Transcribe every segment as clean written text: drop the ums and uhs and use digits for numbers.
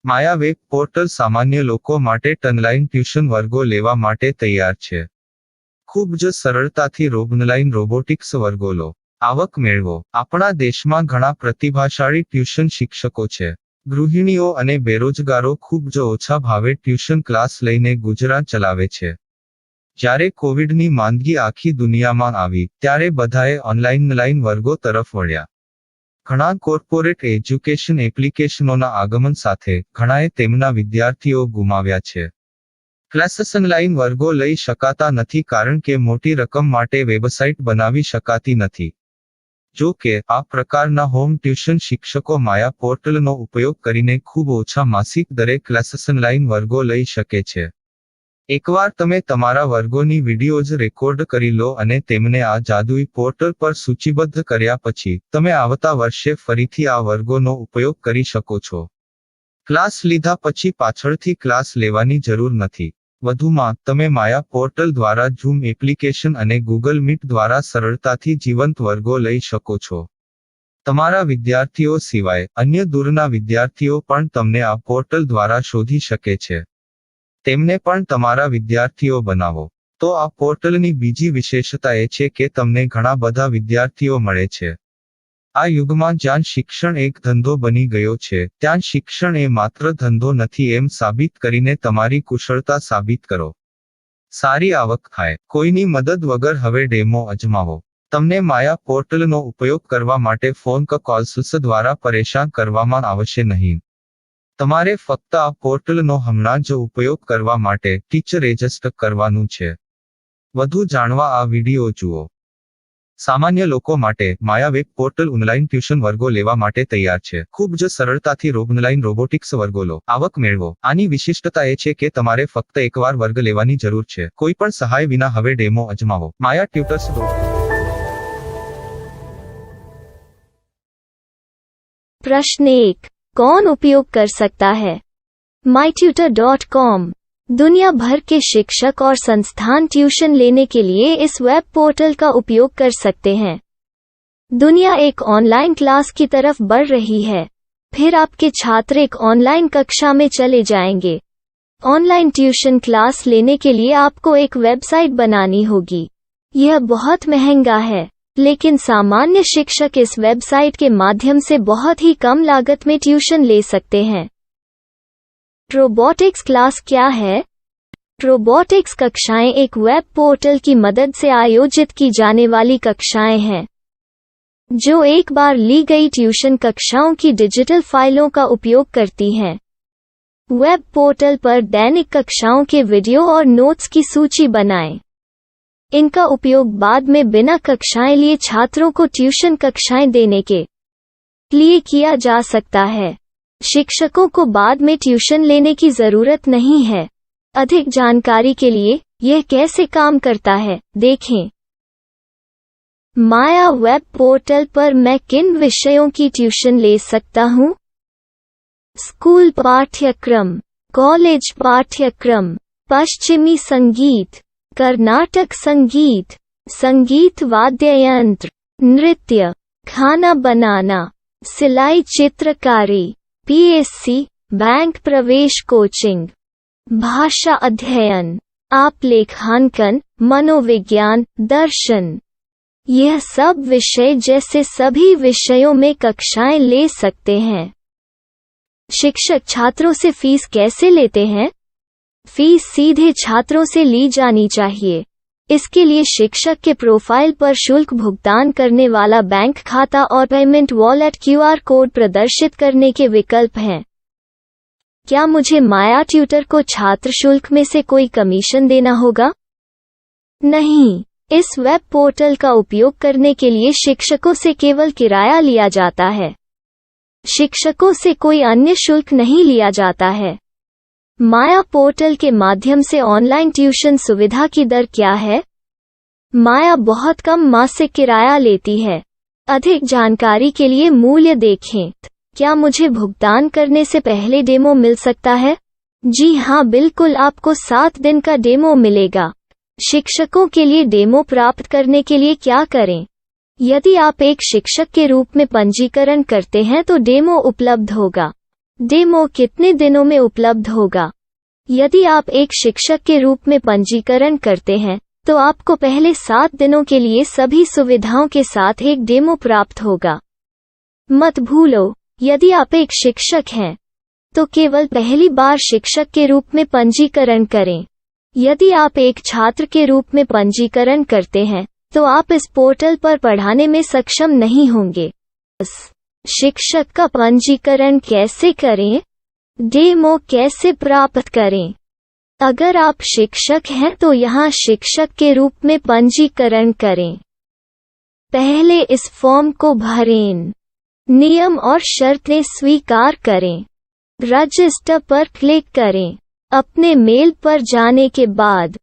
માયા web portal સામાન્ય લોકો માટે ઓનલાઈન ટ્યુશન વર્ગો લેવા માટે તૈયાર છે. ખૂબ જ સરળતાથી ઓનલાઈન રોબોટિક્સ વર્ગો લો, આવક મેળવો. આપણા દેશમાં ઘણા પ્રતિભાશાળી ટ્યુશન શિક્ષકો છે. ગૃહિણીઓ અને બેરોજગારો ખૂબ જ ઓછા ભાવે ટ્યુશન ક્લાસ લઈને ગુજરાન ચલાવે છે. જ્યારે કોવિડની માંદગી આખી દુનિયામાં આવી ત્યારે બધાએ ઓનલાઈન વર્ગો તરફ વળ્યા. ઘણા કોર્પોરેટ એજ્યુકેશન એપ્લિકેશનોના આગમન સાથે ઘણાએ તેમના વિદ્યાર્થીઓ ગુમાવ્યા છે. ક્લાસીસ ઓનલાઈન વર્ગો લઈ શકાતા નથી કારણ કે મોટી રકમ માટે વેબસાઇટ બનાવી શકાતી નથી. જો કે આ પ્રકારના હોમ ટ્યુશન શિક્ષકો માયા પોર્ટલનો ઉપયોગ કરીને ખૂબ ઓછા માસિક દરે ક્લાસીસ ઓનલાઈન વર્ગો લઈ શકે છે. એકવાર તમે તમારા વર્ગોની વિડીયોઝ રેકોર્ડ કરી લો અને તેમને આ જાદુઈ પોર્ટલ પર સૂચિબદ્ધ કર્યા પછી તમે આવતા વર્ષે ફરીથી આ વર્ગોનો ઉપયોગ કરી શકો છો. ક્લાસ લીધા પછી પાછળથી ક્લાસ લેવાની જરૂર નથી. વધુમાં તમે માયા પોર્ટલ દ્વારા ઝૂમ એપ્લિકેશન અને ગૂગલ મીટ દ્વારા સરળતાથી જીવંત વર્ગો લઈ શકો છો. તમારા વિદ્યાર્થીઓ સિવાય અન્ય દૂરના વિદ્યાર્થીઓ પણ તમને આ પોર્ટલ દ્વારા શોધી શકે છે. તેમને પણ તમારા વિદ્યાર્થીઓ બનાવો. તો આ પોર્ટલની બીજી વિશેષતા એ છે કે તમને ઘણા બધા વિદ્યાર્થીઓ મળે છે. આ યુગમાં જ્યાં શિક્ષણ એક ધંધો બની ગયો છે ત્યાં શિક્ષણ એ માત્ર ધંધો નથી એમ સાબિત કરીને તમારી કુશળતા સાબિત કરો. સારી આવક થાય. કોઈની મદદ વગર હવે ડેમો અજમાવો. તમને માયા પોર્ટલનો ઉપયોગ કરવા માટે ફોન કોલ્સ દ્વારા પરેશાન કરવામાં આવશે નહીં. તમારે ફક્ત આ પોર્ટલનો હમણાં જ ઉપયોગ કરવા માટે ટીચર રજિસ્ટર કરવાનું છે. વધુ જાણવા આ વિડિયો જુઓ. સામાન્ય લોકો માટે માયા વેબ પોર્ટલ ઓનલાઈન ટ્યુશન વર્ગો લેવા માટે તૈયાર છે. ખૂબ જ સરળતાથી ઓનલાઈન રોબોટિક્સ વર્ગો લો, આવક મેળવો. આની વિશિષ્ટતા એ છે કે તમારે ફક્ત એકવાર વર્ગ લેવાની જરૂર છે. કોઈ પણ સહાય વિના હવે ડેમો અજમાવો. માયા ટ્યુટર્સ. प्रश्न 1. कौन उपयोग कर सकता है? mytutor.com दुनिया भर के शिक्षक और संस्थान ट्यूशन लेने के लिए इस वेब पोर्टल का उपयोग कर सकते हैं. दुनिया एक ऑनलाइन क्लास की तरफ बढ़ रही है. फिर आपके छात्र एक ऑनलाइन कक्षा में चले जाएंगे. ऑनलाइन ट्यूशन क्लास लेने के लिए आपको एक वेबसाइट बनानी होगी. यह बहुत महंगा है, लेकिन सामान्य शिक्षक इस वेबसाइट के माध्यम से बहुत ही कम लागत में ट्यूशन ले सकते हैं. रोबोटिक्स क्लास क्या है? रोबोटिक्स कक्षाएं एक वेब पोर्टल की मदद से आयोजित की जाने वाली कक्षाएं हैं, जो एक बार ली गई ट्यूशन कक्षाओं की डिजिटल फाइलों का उपयोग करती हैं. वेब पोर्टल पर दैनिक कक्षाओं के वीडियो और नोट्स की सूची बनाएं. इनका उपयोग बाद में बिना कक्षाएं लिए छात्रों को ट्यूशन कक्षाएं देने के लिए किया जा सकता है. शिक्षकों को बाद में ट्यूशन लेने की जरूरत नहीं है. अधिक जानकारी के लिए यह कैसे काम करता है देखें. माया वेब पोर्टल पर मैं किन विषयों की ट्यूशन ले सकता हूँ? स्कूल पाठ्यक्रम, कॉलेज पाठ्यक्रम, पश्चिमी संगीत, कर्नाटक संगीत, संगीत वाद्य यंत्र, नृत्य, खाना बनाना, सिलाई चित्रकारी, पीएससी, बैंक प्रवेश कोचिंग, भाषा अध्ययन, आलेखांकन, मनोविज्ञान, दर्शन. यह सब विषय जैसे सभी विषयों में कक्षाएं ले सकते हैं. शिक्षक छात्रों से फीस कैसे लेते हैं? फीस सीधे छात्रों से ली जानी चाहिए. इसके लिए शिक्षक के प्रोफाइल पर शुल्क भुगतान करने वाला बैंक खाता और पेमेंट वॉलेट क्यूआर कोड प्रदर्शित करने के विकल्प हैं. क्या मुझे माया ट्यूटर को छात्र शुल्क में से कोई कमीशन देना होगा? नहीं. इस वेब पोर्टल का उपयोग करने के लिए शिक्षकों से केवल किराया लिया जाता है. शिक्षकों से कोई अन्य शुल्क नहीं लिया जाता है. माया पोर्टल के माध्यम से ऑनलाइन ट्यूशन सुविधा की दर क्या है? माया बहुत कम मासिक किराया लेती है. अधिक जानकारी के लिए मूल्य देखें. क्या मुझे भुगतान करने से पहले डेमो मिल सकता है? जी हाँ, बिल्कुल. आपको 7 दिन का डेमो मिलेगा. शिक्षकों के लिए डेमो प्राप्त करने के लिए क्या करें? यदि आप एक शिक्षक के रूप में पंजीकरण करते हैं तो डेमो उपलब्ध होगा. डेमो कितने दिनों में उपलब्ध होगा? यदि आप एक शिक्षक के रूप में पंजीकरण करते हैं, तो आपको पहले 7 दिनों के लिए सभी सुविधाओं के साथ एक डेमो प्राप्त होगा। मत भूलो, यदि आप एक शिक्षक हैं, तो केवल पहली बार शिक्षक के रूप में पंजीकरण करें। यदि आप एक छात्र के रूप में पंजीकरण करते हैं, तो आप इस पोर्टल पर पढ़ाने में सक्षम नहीं होंगे। शिक्षक का पंजीकरण कैसे करें? डेमो कैसे प्राप्त करें? अगर आप शिक्षक हैं तो यहाँ शिक्षक के रूप में पंजीकरण करें। पहले इस फॉर्म को भरें। नियम और शर्तें स्वीकार करें। रजिस्टर पर क्लिक करें। अपने मेल पर जाने के बाद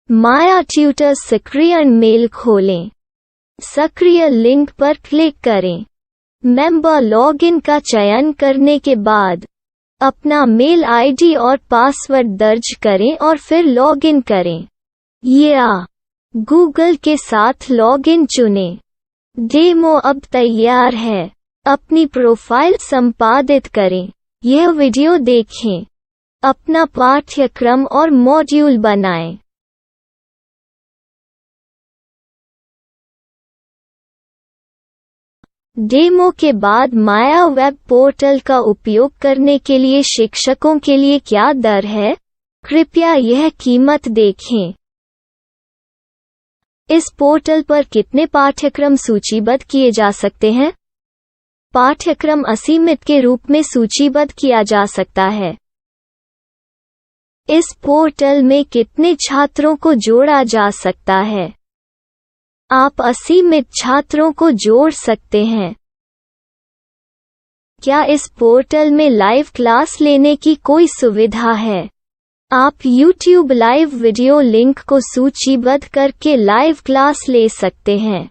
माया ट्यूटर सक्रिय मेल खोलें। सक्रिय लिंक पर क्लिक करें। मेंबर लॉगिन का चयन करने के बाद अपना मेल आईडी और पासवर्ड दर्ज करें और फिर लॉगिन करें या गूगल के साथ लॉगिन चुनें। डेमो अब तैयार है। अपनी प्रोफाइल संपादित करें। यह वीडियो देखें। अपना पाठ्यक्रम और मॉड्यूल बनाएं। डेमो के बाद माया वेब पोर्टल का उपयोग करने के लिए शिक्षकों के लिए क्या दर है? कृपया यह कीमत देखें। इस पोर्टल पर कितने पाठ्यक्रम सूचीबद्ध किए जा सकते हैं? पाठ्यक्रम असीमित के रूप में सूचीबद्ध किया जा सकता है। इस पोर्टल में कितने छात्रों को जोड़ा जा सकता है? आप असीमित छात्रों को जोड़ सकते हैं। क्या इस पोर्टल में लाइव क्लास लेने की कोई सुविधा है? आप YouTube लाइव वीडियो लिंक को सूचीबद्ध करके लाइव क्लास ले सकते हैं।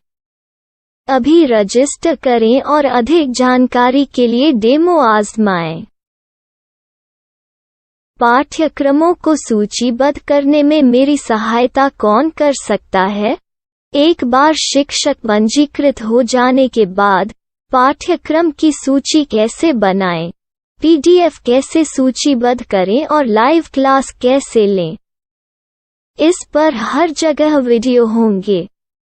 अभी रजिस्टर करें और अधिक जानकारी के लिए डेमो आजमाएं। पाठ्यक्रमों को सूचीबद्ध करने में मेरी सहायता कौन कर सकता है? एक बार शिक्षक पंजीकृत हो जाने के बाद पाठ्यक्रम की सूची कैसे बनाएं, PDF कैसे सूचीबद्ध करें और लाइव क्लास कैसे लें, इस पर हर जगह वीडियो होंगे।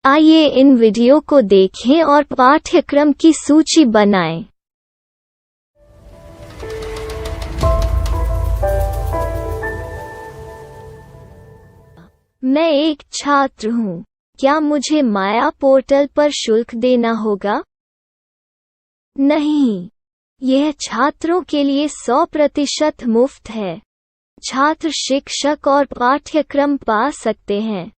आइए इन वीडियो को देखें और पाठ्यक्रम की सूची बनाएं। मैं एक छात्र हूँ। क्या मुझे माया पोर्टल पर शुल्क देना होगा? नहीं, यह छात्रों के लिए 100% मुफ्त है। छात्र शिक्षक और पाठ्यक्रम पा सकते हैं,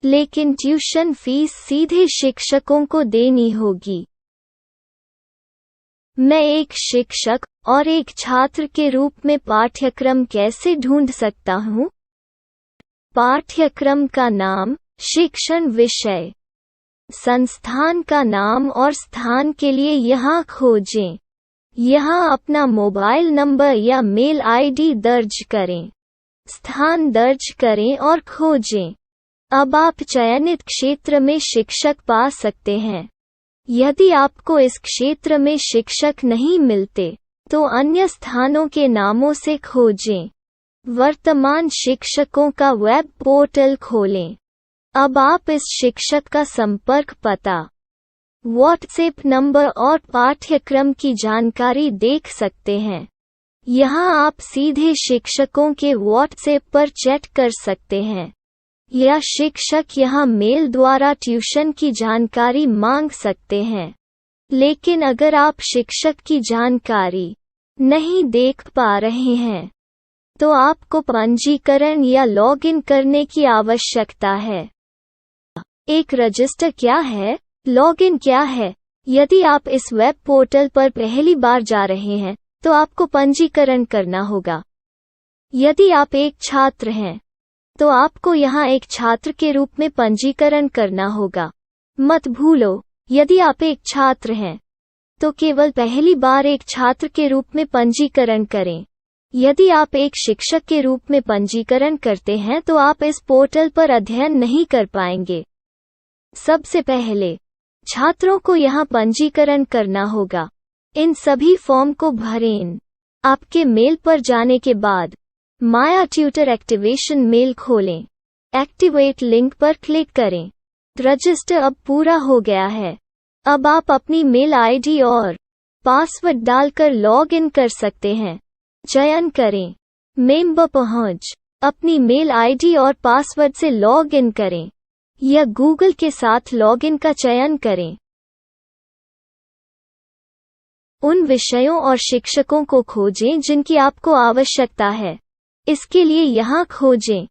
लेकिन ट्यूशन फीस सीधे शिक्षकों को देनी होगी। मैं एक शिक्षक और एक छात्र के रूप में पाठ्यक्रम कैसे ढूंढ सकता हूँ? पाठ्यक्रम का नाम, शिक्षण विषय, संस्थान का नाम और स्थान के लिए यहाँ खोजें। यहाँ अपना मोबाइल नंबर या मेल आईडी दर्ज करें। स्थान दर्ज करें और खोजें। अब आप चयनित क्षेत्र में शिक्षक पा सकते हैं। यदि आपको इस क्षेत्र में शिक्षक नहीं मिलते, तो अन्य स्थानों के नामों से खोजें। वर्तमान शिक्षकों का वेब पोर्टल खोलें। अब आप इस शिक्षक का संपर्क पता, व्हाट्सएप नंबर और पाठ्यक्रम की जानकारी देख सकते हैं। यहाँ आप सीधे शिक्षकों के व्हाट्सएप पर चैट कर सकते हैं, या शिक्षक यहाँ मेल द्वारा ट्यूशन की जानकारी मांग सकते हैं। लेकिन अगर आप शिक्षक की जानकारी नहीं देख पा रहे हैं, तो आपको पंजीकरण या लॉगिन करने की आवश्यकता है। एक रजिस्टर क्या है? लॉगिन क्या है? यदि आप इस वेब पोर्टल पर पहली बार जा रहे हैं, तो आपको पंजीकरण करना होगा। यदि आप एक छात्र हैं, तो आपको यहाँ एक छात्र के रूप में पंजीकरण करना होगा। मत भूलो, यदि आप एक छात्र हैं, तो केवल पहली बार एक छात्र के रूप में पंजीकरण करें। यदि आप एक शिक्षक के रूप में पंजीकरण करते हैं तो आप इस पोर्टल पर अध्ययन नहीं कर पाएंगे। सबसे पहले छात्रों को यहाँ पंजीकरण करना होगा। इन सभी फॉर्म को भरें। आपके मेल पर जाने के बाद माया ट्यूटर एक्टिवेशन मेल खोलें। एक्टिवेट लिंक पर क्लिक करें। रजिस्टर अब पूरा हो गया है। अब आप अपनी मेल आईडी और पासवर्ड डालकर लॉग इन कर सकते हैं। चयन करें मेंबर पहुंच। अपनी मेल आईडी और पासवर्ड से लॉग इन करें या गूगल के साथ लॉग इन का चयन करें। उन विषयों और शिक्षकों को खोजें जिनकी आपको आवश्यकता है। इसके लिए यहाँ खोजें।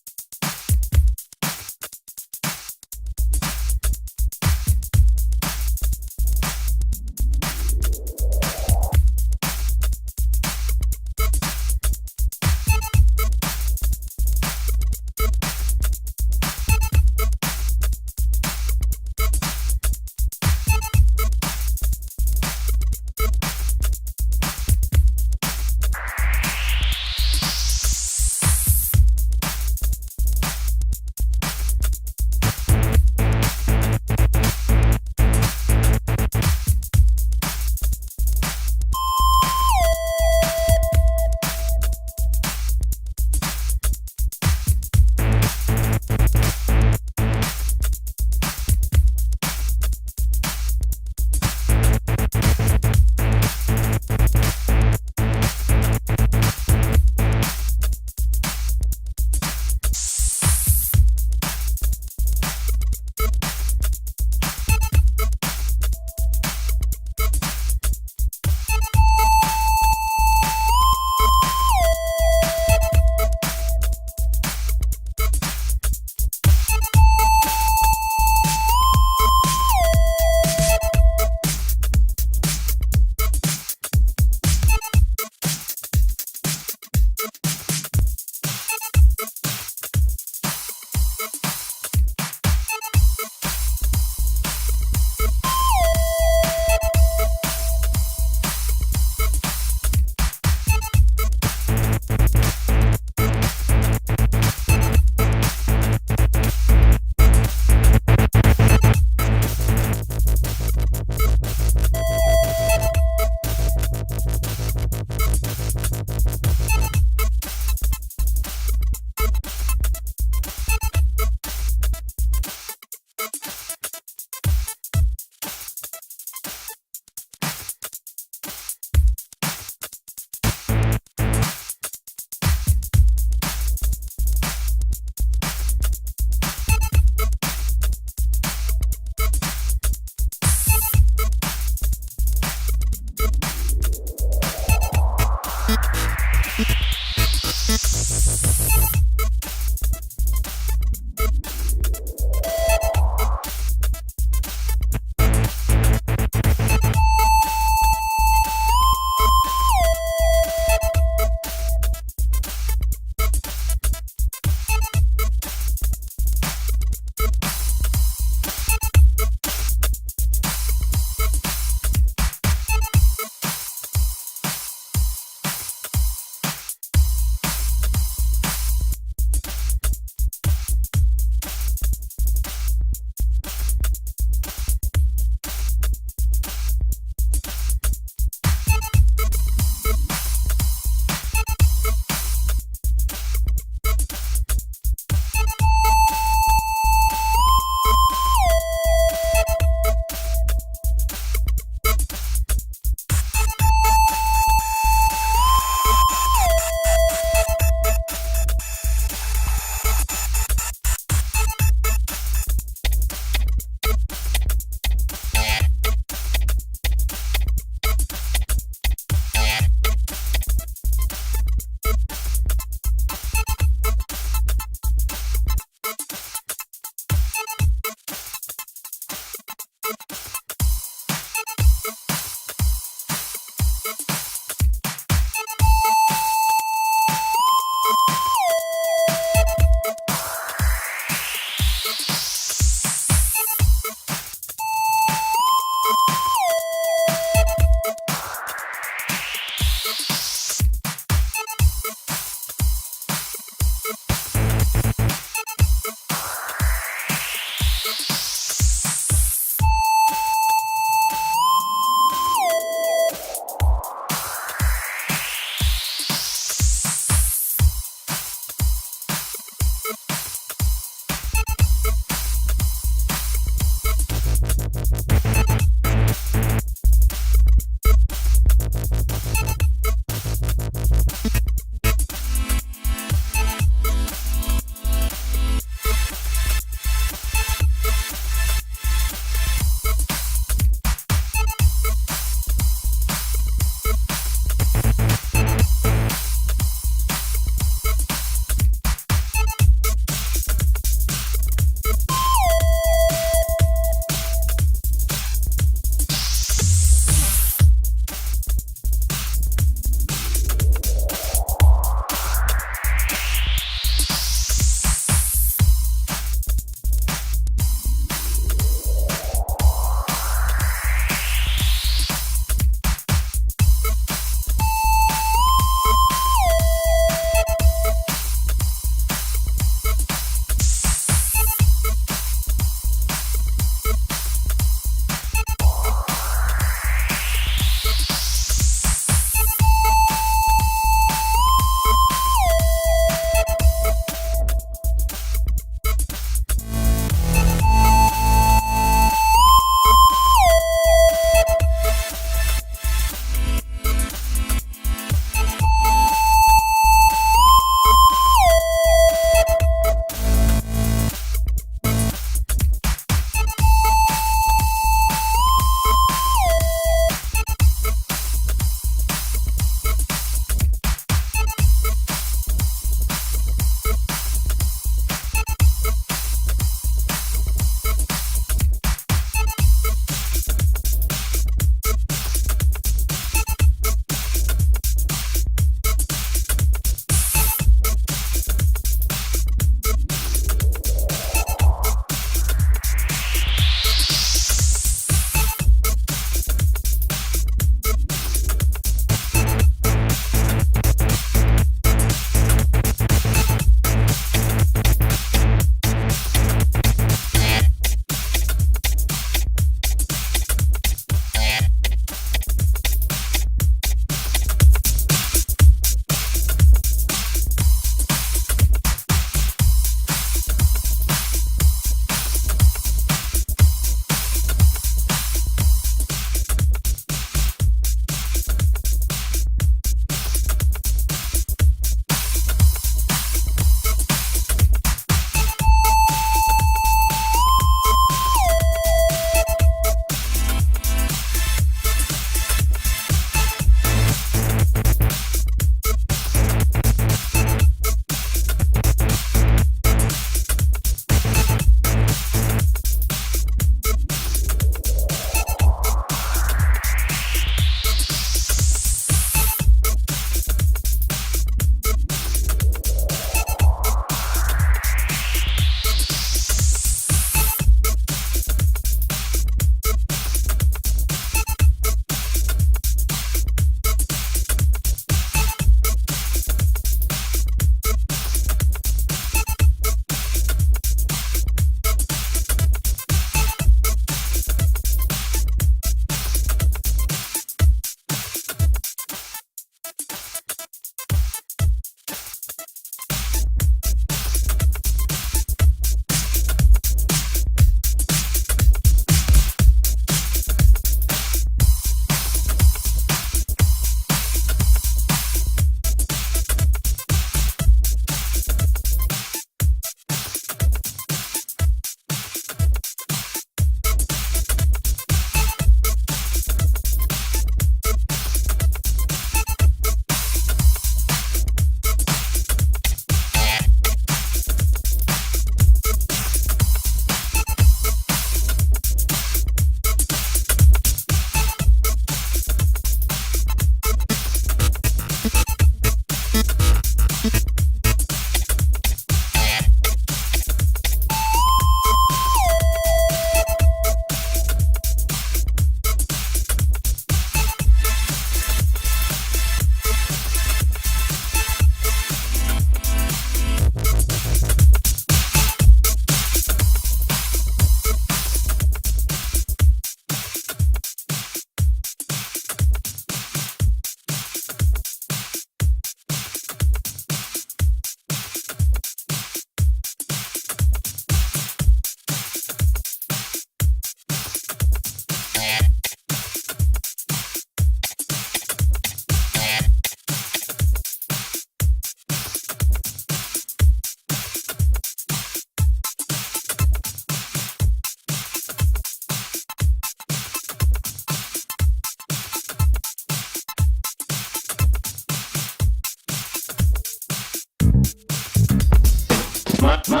My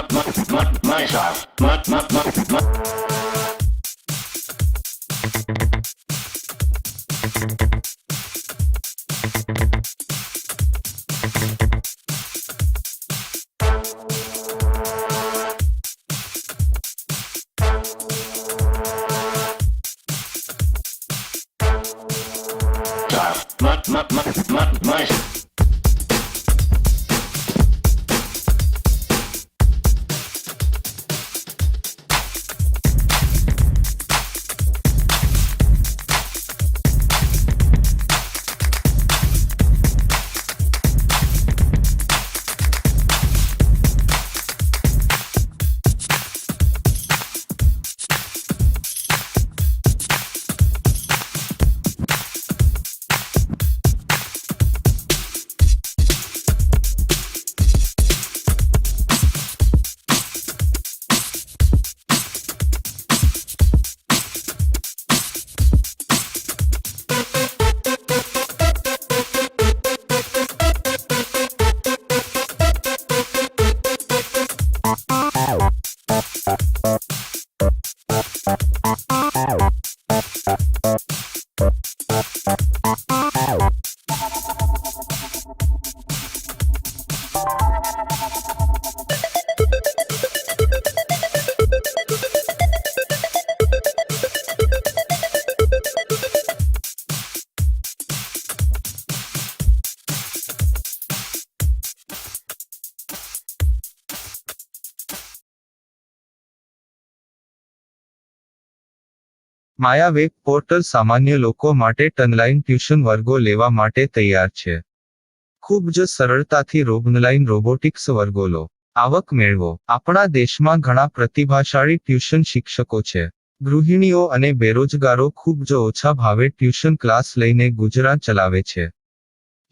style. My Maya web portal સામાન્ય લોકો માટે ઓનલાઈન ટ્યુશન વર્ગો લેવા માટે તૈયાર છે. ખૂબ જ સરળતાથી ઓનલાઈન રોબોટિક્સ વર્ગો લો. આવક મેળવો. આપણા દેશમાં ઘણા પ્રતિભાશાળી ટ્યુશન શિક્ષકો છે. ગૃહિણીઓ અને બેરોજગારો ખૂબ જ ઓછા ભાવે ટ્યુશન ક્લાસ લઈને ગુજરાન ચલાવે છે.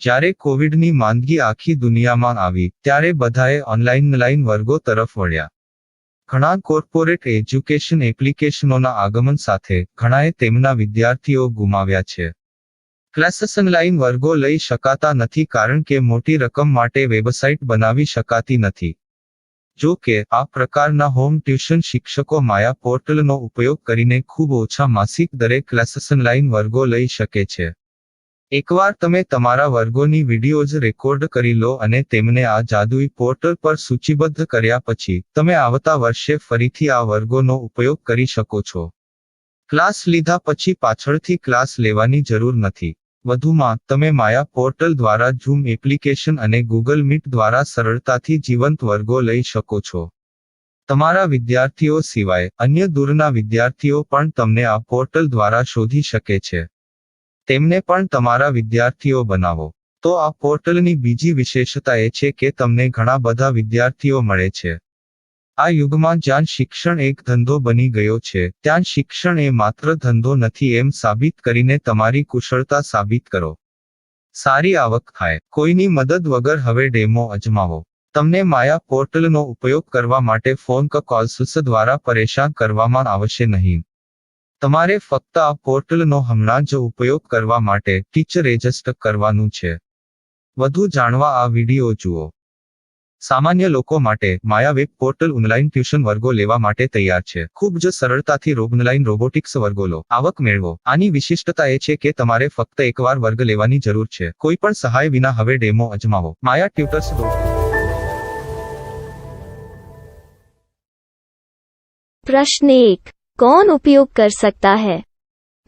જ્યારે કોવિડની માંદગી આખી દુનિયામાં આવી ત્યારે બધાએ ઓનલાઈન વર્ગો તરફ વળ્યા. ઘણા કોર્પોરેટ એજ્યુકેશન એપ્લિકેશનોના આગમન સાથે ઘણાએ તેમના વિદ્યાર્થીઓ ગુમાવ્યા છે. ક્લાસીસ ઓનલાઈન વર્ગો લઈ શકાતા નથી કારણ કે મોટી રકમ માટે વેબસાઇટ બનાવી શકાતી નથી. જો કે આ પ્રકારના હોમ ટ્યુશન શિક્ષકો માયા પોર્ટલનો ઉપયોગ કરીને ખૂબ ઓછા માસિક દરે ક્લાસીસ ઓનલાઈન વર્ગો લઈ શકે છે. એકવાર તમે તમારા વર્ગોની વિડીયોઝ રેકોર્ડ કરી લો અને તેમને આ જાદુઈ પોર્ટલ પર સૂચિબદ્ધ કર્યા પછી તમે આવતા વર્ષે ફરીથી આ વર્ગોનો ઉપયોગ કરી શકો છો. ક્લાસ લીધા પછી પાછળથી ક્લાસ લેવાની જરૂર નથી. વધુમાં તમે માયા પોર્ટલ દ્વારા ઝૂમ એપ્લિકેશન અને ગૂગલ મીટ દ્વારા સરળતાથી જીવંત વર્ગો લઈ શકો છો. તમારા વિદ્યાર્થીઓ સિવાય અન્ય દૂરના વિદ્યાર્થીઓ પણ તમને આ પોર્ટલ દ્વારા શોધી શકે છે. તેમને પણ તમારા વિદ્યાર્થીઓ બનાવો. તો આ પોર્ટલની બીજી વિશેષતા એ છે કે તમને ઘણા બધા વિદ્યાર્થીઓ મળે છે. આ યુગમાં જ્યાં શિક્ષણ એક ધંધો બની ગયો છે ત્યાં શિક્ષણ એ માત્ર ધંધો નથી એમ સાબિત કરીને તમારી કુશળતા સાબિત કરો. સારી આવક થાય. કોઈની મદદ વગર હવે ડેમો અજમાવો. તમને માયા પોર્ટલનો ઉપયોગ કરવા માટે ફોન કોલ્સ દ્વારા પરેશાન કરવામાં આવશે નહીં. તમારે ફક્ત આ પોર્ટલનો હમણાં જ ઉપયોગ કરવા માટે ટીચર રજિસ્ટર કરવાનું છે. વધુ જાણવા આ વિડિયો જુઓ. સામાન્ય લોકો માટે માયા વેબ પોર્ટલ ઓનલાઈન ટ્યુશન વર્ગો લેવા માટે તૈયાર છે. ખૂબ જ સરળતાથી ઓનલાઈન રોબોટિક્સ વર્ગો લો. આવક મેળવો. આની વિશિષ્ટતા એ છે કે તમારે ફક્ત એકવાર વર્ગ લેવાની જરૂર છે. કોઈ પણ સહાય વિના હવે ડેમો અજમાવો. માયા ટ્યુટર્સ. प्रश्न 1. कौन उपयोग कर सकता है?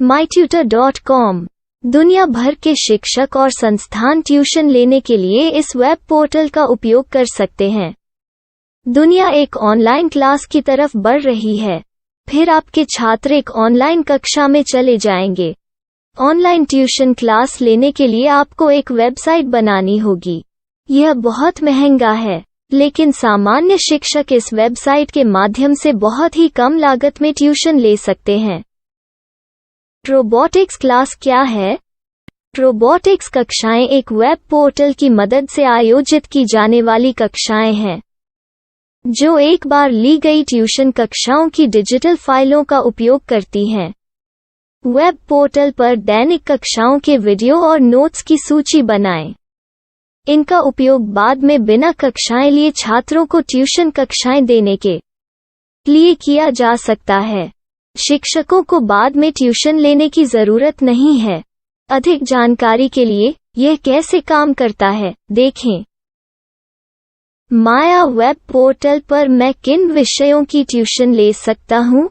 mytutor.com दुनिया भर के शिक्षक और संस्थान ट्यूशन लेने के लिए इस वेब पोर्टल का उपयोग कर सकते हैं. दुनिया एक ऑनलाइन क्लास की तरफ बढ़ रही है. फिर आपके छात्र एक ऑनलाइन कक्षा में चले जाएंगे. ऑनलाइन ट्यूशन क्लास लेने के लिए आपको एक वेबसाइट बनानी होगी. यह बहुत महंगा है, लेकिन सामान्य शिक्षक इस वेबसाइट के माध्यम से बहुत ही कम लागत में ट्यूशन ले सकते हैं. रोबोटिक्स क्लास क्या है? रोबोटिक्स कक्षाएं एक वेब पोर्टल की मदद से आयोजित की जाने वाली कक्षाएं हैं, जो एक बार ली गई ट्यूशन कक्षाओं की डिजिटल फाइलों का उपयोग करती हैं. वेब पोर्टल पर दैनिक कक्षाओं के वीडियो और नोट्स की सूची बनाएं. इनका उपयोग बाद में बिना कक्षाएं लिए छात्रों को ट्यूशन कक्षाएं देने के लिए किया जा सकता है। शिक्षकों को बाद में ट्यूशन लेने की जरूरत नहीं है। अधिक जानकारी के लिए यह कैसे काम करता है, देखें। माया वेब पोर्टल पर मैं किन विषयों की ट्यूशन ले सकता हूँ?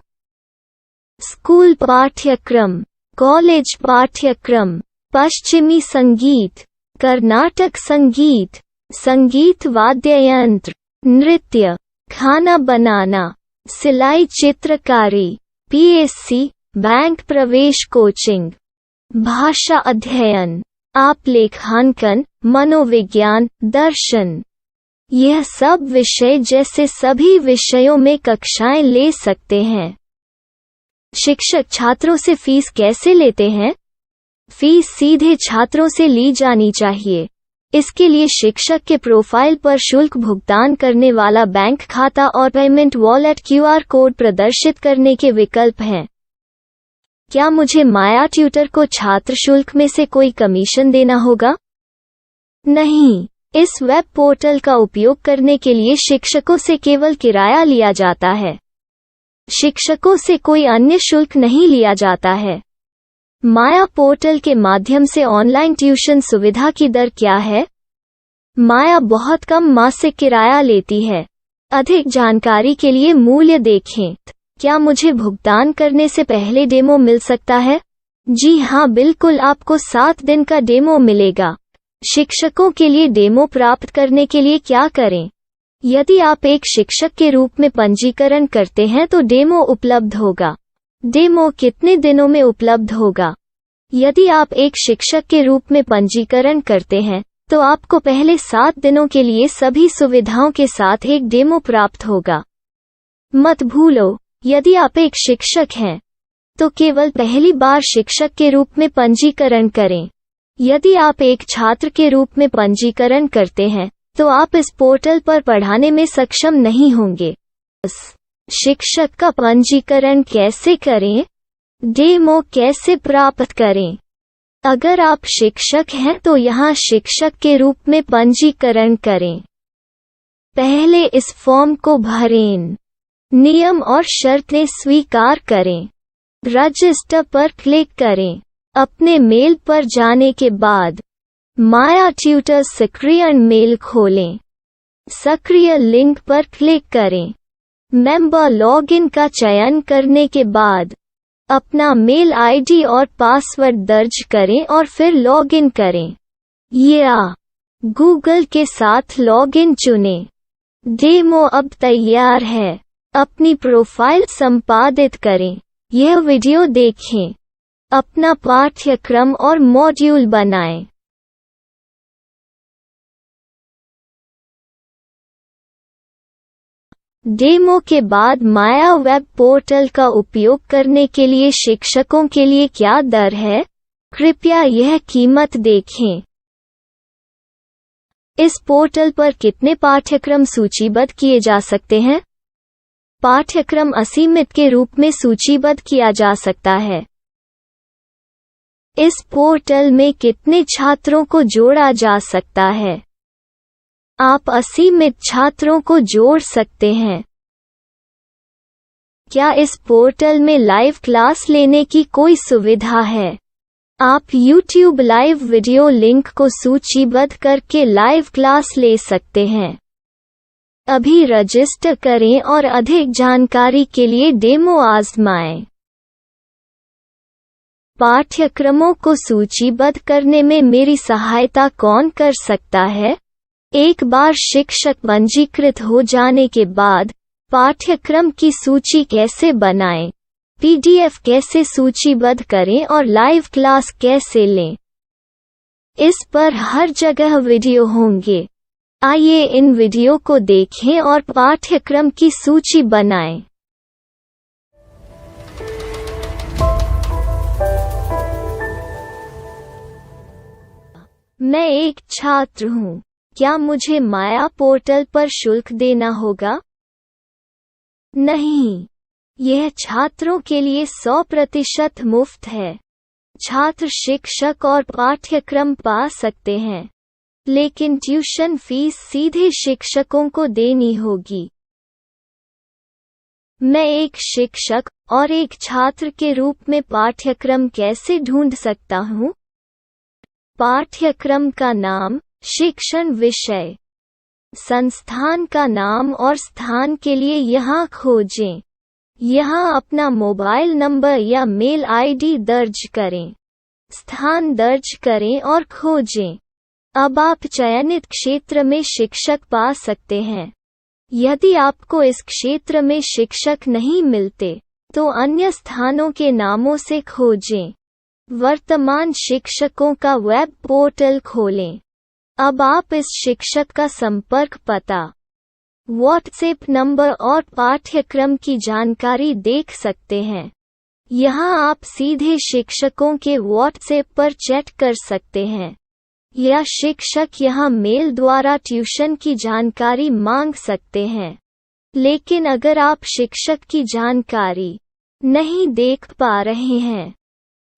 स्कूल पाठ्यक्रम, कॉलेज पाठ्यक्रम, पश्चिमी संगीत, कर्नाटक संगीत, संगीत वाद्य यंत्र, नृत्य, खाना बनाना, सिलाई चित्रकारी, पीएससी, बैंक प्रवेश कोचिंग, भाषा अध्ययन, आप लेखांकन, मनोविज्ञान, दर्शन। यह सब विषय जैसे सभी विषयों में कक्षाएं ले सकते हैं। शिक्षक छात्रों से फीस कैसे लेते हैं? फीस सीधे छात्रों से ली जानी चाहिए। इसके लिए शिक्षक के प्रोफाइल पर शुल्क भुगतान करने वाला बैंक खाता और पेमेंट वॉलेट क्यूआर कोड प्रदर्शित करने के विकल्प हैं। क्या मुझे माया ट्यूटर को छात्र शुल्क में से कोई कमीशन देना होगा? नहीं। इस वेब पोर्टल का उपयोग करने के लिए शिक्षकों से केवल किराया लिया जाता है। शिक्षकों से कोई अन्य शुल्क नहीं लिया जाता है। माया पोर्टल के माध्यम से ऑनलाइन ट्यूशन सुविधा की दर क्या है? माया बहुत कम मासिक किराया लेती है। अधिक जानकारी के लिए मूल्य देखें। क्या मुझे भुगतान करने से पहले डेमो मिल सकता है? जी हाँ, बिल्कुल, आपको 7 दिन का डेमो मिलेगा। शिक्षकों के लिए डेमो प्राप्त करने के लिए क्या करें? यदि आप एक शिक्षक के रूप में पंजीकरण करते हैं तो डेमो उपलब्ध होगा। डेमो कितने दिनों में उपलब्ध होगा? यदि आप एक शिक्षक के रूप में पंजीकरण करते हैं तो आपको पहले 7 दिनों के लिए सभी सुविधाओं के साथ एक डेमो प्राप्त होगा। मत भूलो, यदि आप एक शिक्षक हैं तो केवल पहली बार शिक्षक के रूप में पंजीकरण करें। यदि आप एक छात्र के रूप में पंजीकरण करते हैं तो आप इस पोर्टल पर पढ़ाने में सक्षम नहीं होंगे। शिक्षक का पंजीकरण कैसे करें? डेमो कैसे प्राप्त करें? अगर आप शिक्षक हैं तो यहाँ शिक्षक के रूप में पंजीकरण करें। पहले इस फॉर्म को भरें। नियम और शर्तें स्वीकार करें। रजिस्टर पर क्लिक करें। अपने मेल पर जाने के बाद माया ट्यूटर सक्रियण मेल खोलें। सक्रिय लिंक पर क्लिक करें। मेंबर लॉगिन का चयन करने के बाद अपना मेल आईडी और पासवर्ड दर्ज करें और फिर लॉगिन करें या गूगल के साथ लॉगिन चुनें। डेमो अब तैयार है। अपनी प्रोफाइल संपादित करें। यह वीडियो देखें। अपना पाठ्यक्रम और मॉड्यूल बनाएं। डेमो के बाद माया वेब पोर्टल का उपयोग करने के लिए शिक्षकों के लिए क्या दर है? कृपया यह कीमत देखें। इस पोर्टल पर कितने पाठ्यक्रम सूचीबद्ध किए जा सकते हैं? पाठ्यक्रम असीमित के रूप में सूचीबद्ध किया जा सकता है। इस पोर्टल में कितने छात्रों को जोड़ा जा सकता है? आप असीमित छात्रों को जोड़ सकते हैं। क्या इस पोर्टल में लाइव क्लास लेने की कोई सुविधा है? आप YouTube लाइव वीडियो लिंक को सूचीबद्ध करके लाइव क्लास ले सकते हैं। अभी रजिस्टर करें और अधिक जानकारी के लिए डेमो आजमाएं। पाठ्यक्रमों को सूचीबद्ध करने में मेरी सहायता कौन कर सकता है? एक बार शिक्षक पंजीकृत हो जाने के बाद पाठ्यक्रम की सूची कैसे बनाएं, PDF कैसे सूचीबद्ध करें और लाइव क्लास कैसे लें, इस पर हर जगह वीडियो होंगे। आइए इन वीडियो को देखें और पाठ्यक्रम की सूची बनाएं। मैं एक छात्र हूँ। क्या मुझे माया पोर्टल पर शुल्क देना होगा? नहीं, यह छात्रों के लिए 100% मुफ्त है। छात्र शिक्षक और पाठ्यक्रम पा सकते हैं। लेकिन ट्यूशन फीस सीधे शिक्षकों को देनी होगी। मैं एक शिक्षक और एक छात्र के रूप में पाठ्यक्रम कैसे ढूंढ सकता हूँ? पाठ्यक्रम का नाम, शिक्षण विषय, संस्थान का नाम और स्थान के लिए यहाँ खोजें। यहाँ अपना मोबाइल नंबर या मेल आईडी दर्ज करें। स्थान दर्ज करें और खोजें। अब आप चयनित क्षेत्र में शिक्षक पा सकते हैं। यदि आपको इस क्षेत्र में शिक्षक नहीं मिलते, तो अन्य स्थानों के नामों से खोजें। वर्तमान शिक्षकों का वेब पोर्टल खोलें। अब आप इस शिक्षक का संपर्क पता, व्हाट्सएप नंबर और पाठ्यक्रम की जानकारी देख सकते हैं। यहाँ आप सीधे शिक्षकों के व्हाट्सएप पर चैट कर सकते हैं, या शिक्षक यहाँ मेल द्वारा ट्यूशन की जानकारी मांग सकते हैं। लेकिन अगर आप शिक्षक की जानकारी नहीं देख पा रहे हैं,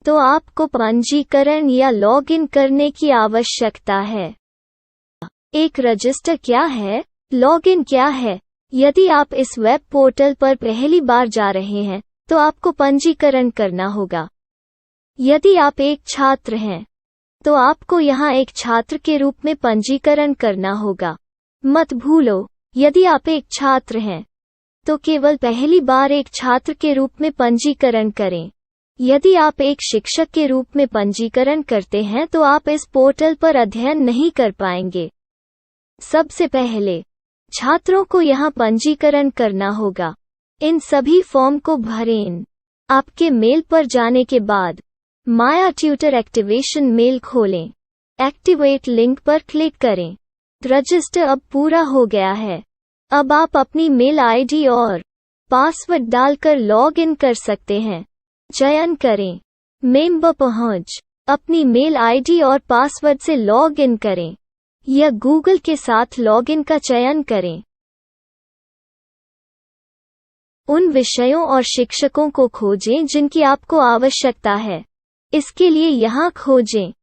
तो आपको पंजीकरण या लॉगिन करने की आवश्यकता है। एक रजिस्टर क्या है? लॉगिन क्या है? यदि आप इस वेब पोर्टल पर पहली बार जा रहे हैं, तो आपको पंजीकरण करना होगा। यदि आप एक छात्र हैं, तो आपको यहाँ एक छात्र के रूप में पंजीकरण करना होगा। मत भूलो, यदि आप एक छात्र हैं, तो केवल पहली बार एक छात्र के रूप में पंजीकरण करें। यदि आप एक शिक्षक के रूप में पंजीकरण करते हैं, तो आप इस पोर्टल पर अध्ययन नहीं कर पाएंगे। सबसे पहले छात्रों को यहाँ पंजीकरण करना होगा। इन सभी फॉर्म को भरें। आपके मेल पर जाने के बाद माया ट्यूटर एक्टिवेशन मेल खोलें। एक्टिवेट लिंक पर क्लिक करें। रजिस्टर अब पूरा हो गया है। अब आप अपनी मेल आईडी और पासवर्ड डालकर लॉग इन कर सकते हैं। चयन करें मेंबर पहुंच। अपनी मेल आईडी और पासवर्ड से लॉग इन करें, या गूगल के साथ लॉगिन का चयन करें। उन विषयों और शिक्षकों को खोजें जिनकी आपको आवश्यकता है। इसके लिए यहाँ खोजें।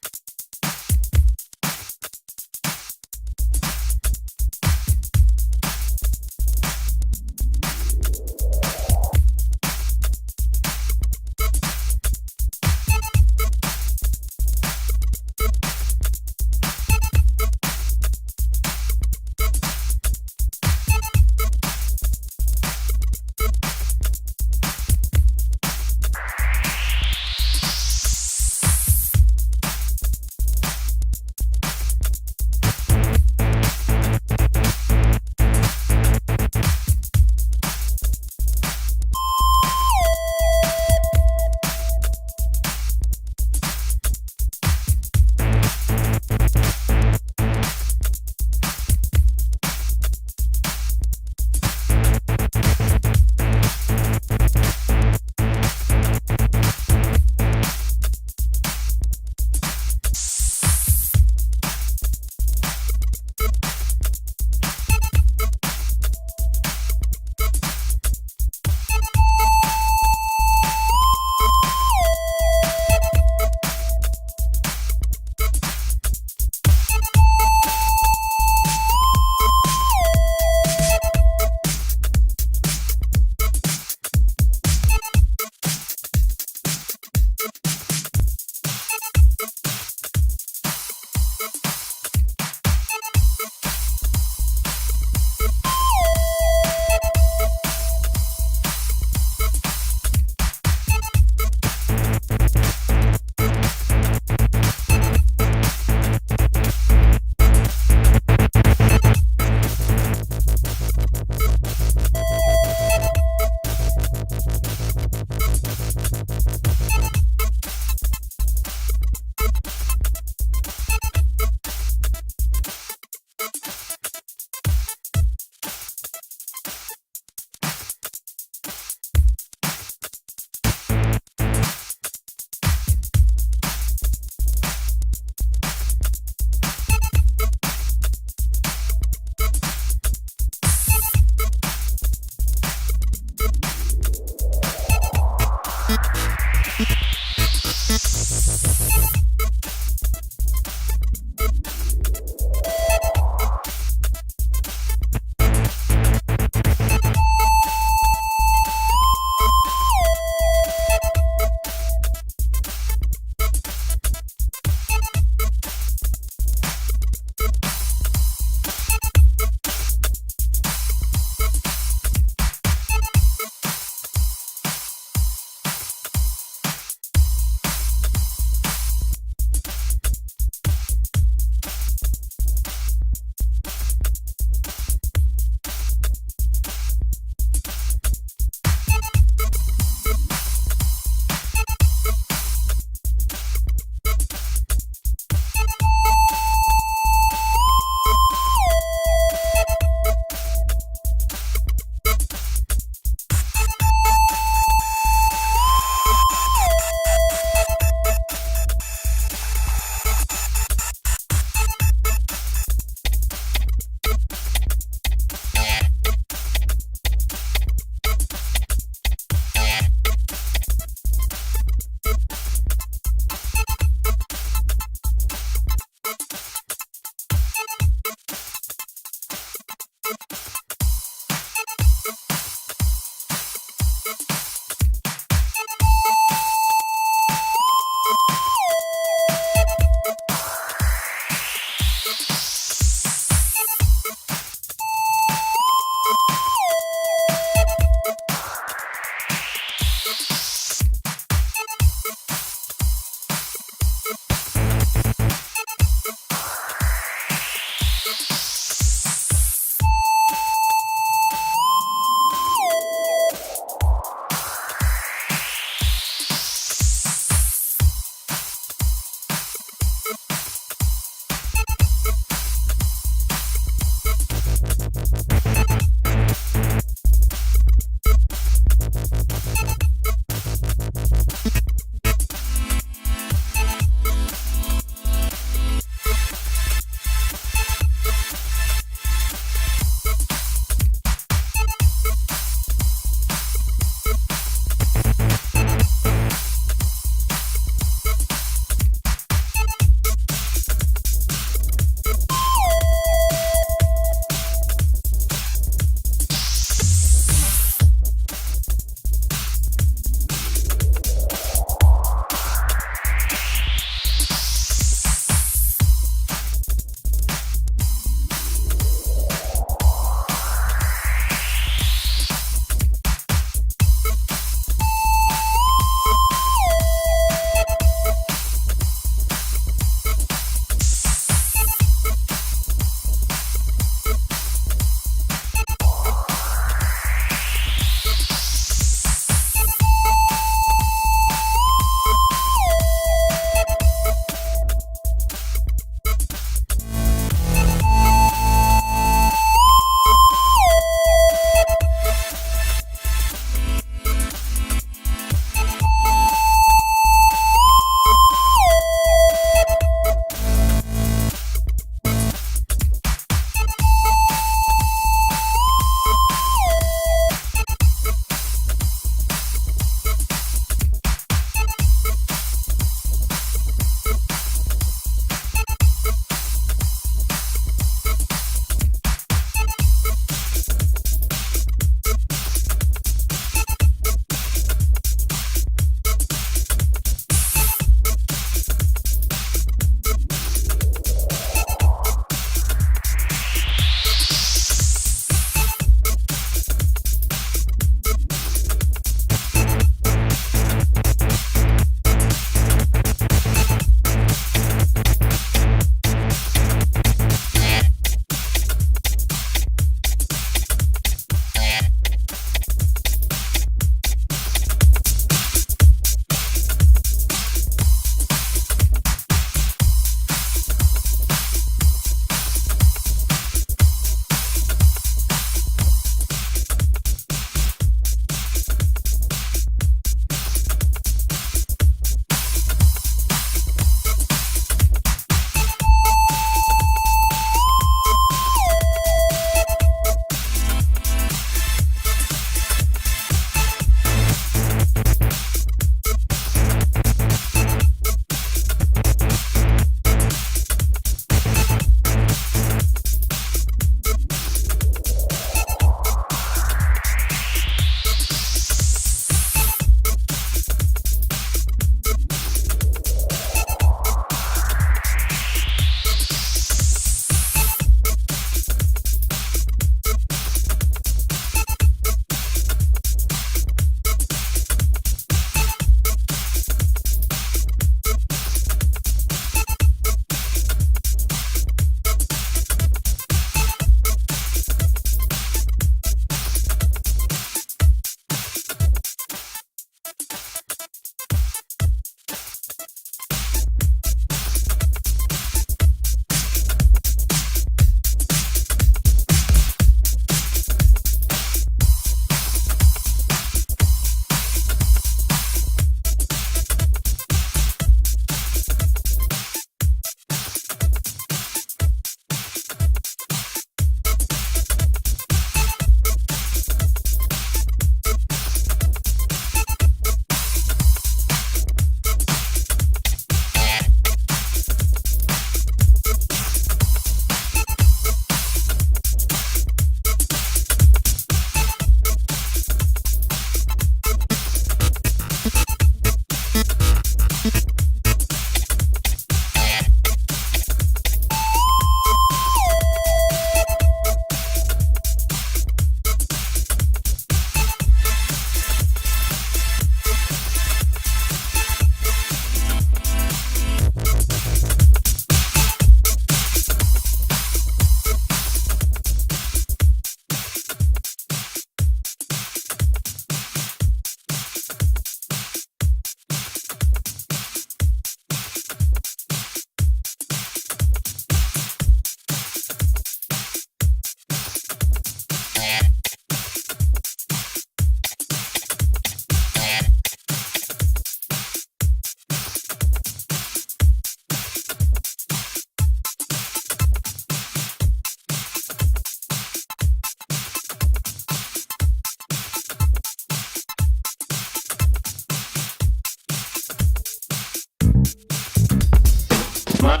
My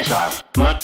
style. My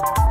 you